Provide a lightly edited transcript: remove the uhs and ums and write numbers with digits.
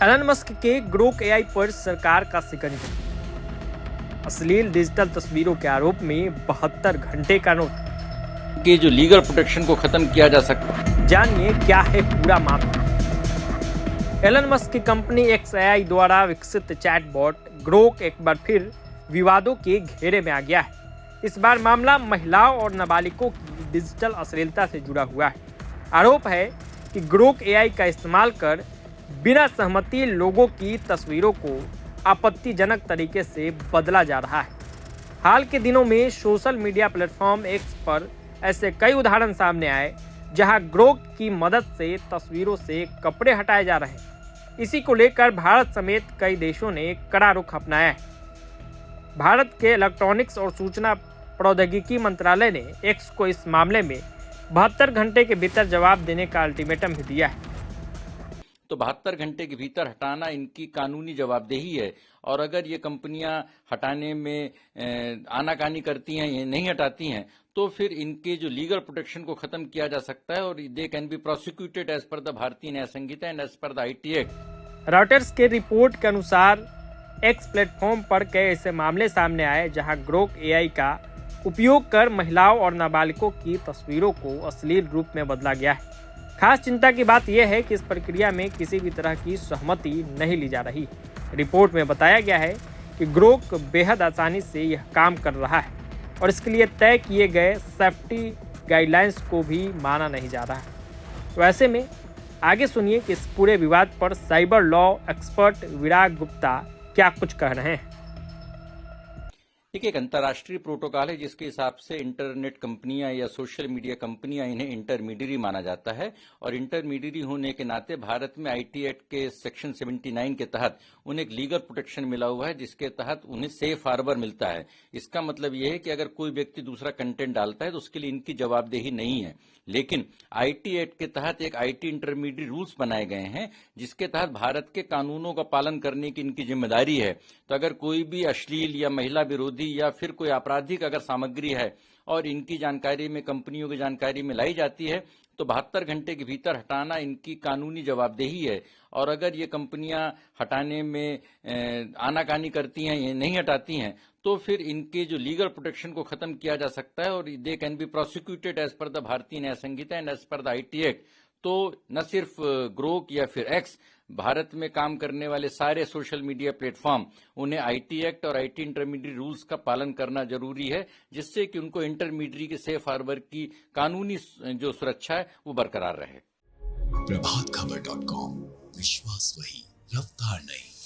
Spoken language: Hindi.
एलन मस्क के ग्रोक एआई पर सरकार का शिकंजा। अश्लील डिजिटल तस्वीरों के आरोप में 72 घंटे का नोटिस। कि जो लीगल प्रोटेक्शन को खत्म किया जा सकता। जानिए क्या है पूरा मामला। एलन मस्क की कंपनी XAI द्वारा विकसित चैटबॉट ग्रोक एक बार फिर विवादों के घेरे में आ गया है। इस बार मामला महिलाओं और नाबालिगों की डिजिटल अश्लीलता से जुड़ा हुआ है। आरोप है कि ग्रोक एआई का इस्तेमाल कर बिना सहमति लोगों की तस्वीरों को आपत्तिजनक तरीके से बदला जा रहा है। हाल के दिनों में सोशल मीडिया प्लेटफॉर्म X पर ऐसे कई उदाहरण सामने आए जहां ग्रोक की मदद से तस्वीरों से कपड़े हटाए जा रहे हैं। इसी को लेकर भारत समेत कई देशों ने कड़ा रुख अपनाया है। भारत के इलेक्ट्रॉनिक्स और सूचना प्रौद्योगिकी मंत्रालय ने X को इस मामले में 72 घंटे के भीतर जवाब देने का अल्टीमेटम भी दिया है। तो 72 घंटे के भीतर हटाना इनकी कानूनी जवाबदेही है, और अगर ये कंपनियां हटाने में आनाकानी करती हैं, ये नहीं हटाती हैं, तो फिर इनके जो लीगल प्रोटेक्शन को खत्म किया जा सकता है और they can be prosecuted as per the Bharatiya Nyaya Sanhita and as per the IT Act. Reuters के रिपोर्ट के अनुसार X प्लेटफॉर्म पर कई ऐसे मामले सामने आए जहां ग्रोक एआई का उपयोग कर महिलाओं और नाबालिगों की तस्वीरों को अश्लील रूप में बदला गया है। खास चिंता की बात यह है कि इस प्रक्रिया में किसी भी तरह की सहमति नहीं ली जा रही। रिपोर्ट में बताया गया है कि ग्रोक बेहद आसानी से यह काम कर रहा है और इसके लिए तय किए गए सेफ्टी गाइडलाइंस को भी माना नहीं जा रहा है। तो ऐसे में आगे सुनिए कि इस पूरे विवाद पर साइबर लॉ एक्सपर्ट विराग गुप्ता क्या कुछ कह रहे हैं। एक अंतर्राष्ट्रीय प्रोटोकॉल है जिसके हिसाब से इंटरनेट कंपनियां या सोशल मीडिया कंपनियां इन्हें इंटरमीडियरी माना जाता है, और इंटरमीडियरी होने के नाते भारत में IT एक्ट के सेक्शन 79 के तहत उन्हें एक लीगल प्रोटेक्शन मिला हुआ है, जिसके तहत उन्हें सेफ हार्बर मिलता है। इसका मतलब यह है कि अगर कोई व्यक्ति दूसरा कंटेंट डालता है तो उसके लिए इनकी जवाबदेही नहीं है। लेकिन IT एक्ट के तहत एक IT इंटरमीडियरी रूल्स बनाए गए हैं, जिसके तहत भारत के कानूनों का पालन करने की इनकी जिम्मेदारी है। तो अगर कोई भी अश्लील या महिला विरोधी या फिर कोई आपराधिक अगर सामग्री है और इनकी जानकारी में, कंपनियों की जानकारी में लाई जाती है, तो 72 घंटे के भीतर हटाना इनकी कानूनी जवाबदेही है। और अगर ये कंपनियां हटाने में आनाकानी करती हैं, ये नहीं हटाती हैं, तो फिर इनके जो लीगल प्रोटेक्शन को खत्म किया जा सकता है और they can be prosecuted as per the Bharatiya Nyaya Sanhita and as per the IT Act. तो न सिर्फ ग्रोक या फिर X, भारत में काम करने वाले सारे सोशल मीडिया प्लेटफॉर्म, उन्हें IT एक्ट और IT इंटरमीडियरी रूल्स का पालन करना जरूरी है, जिससे कि उनको इंटरमीडियरी के सेफ हार्बर की कानूनी जो सुरक्षा है वो बरकरार रहे। प्रभातखबर.com, विश्वास वही, रफ्तार नहीं।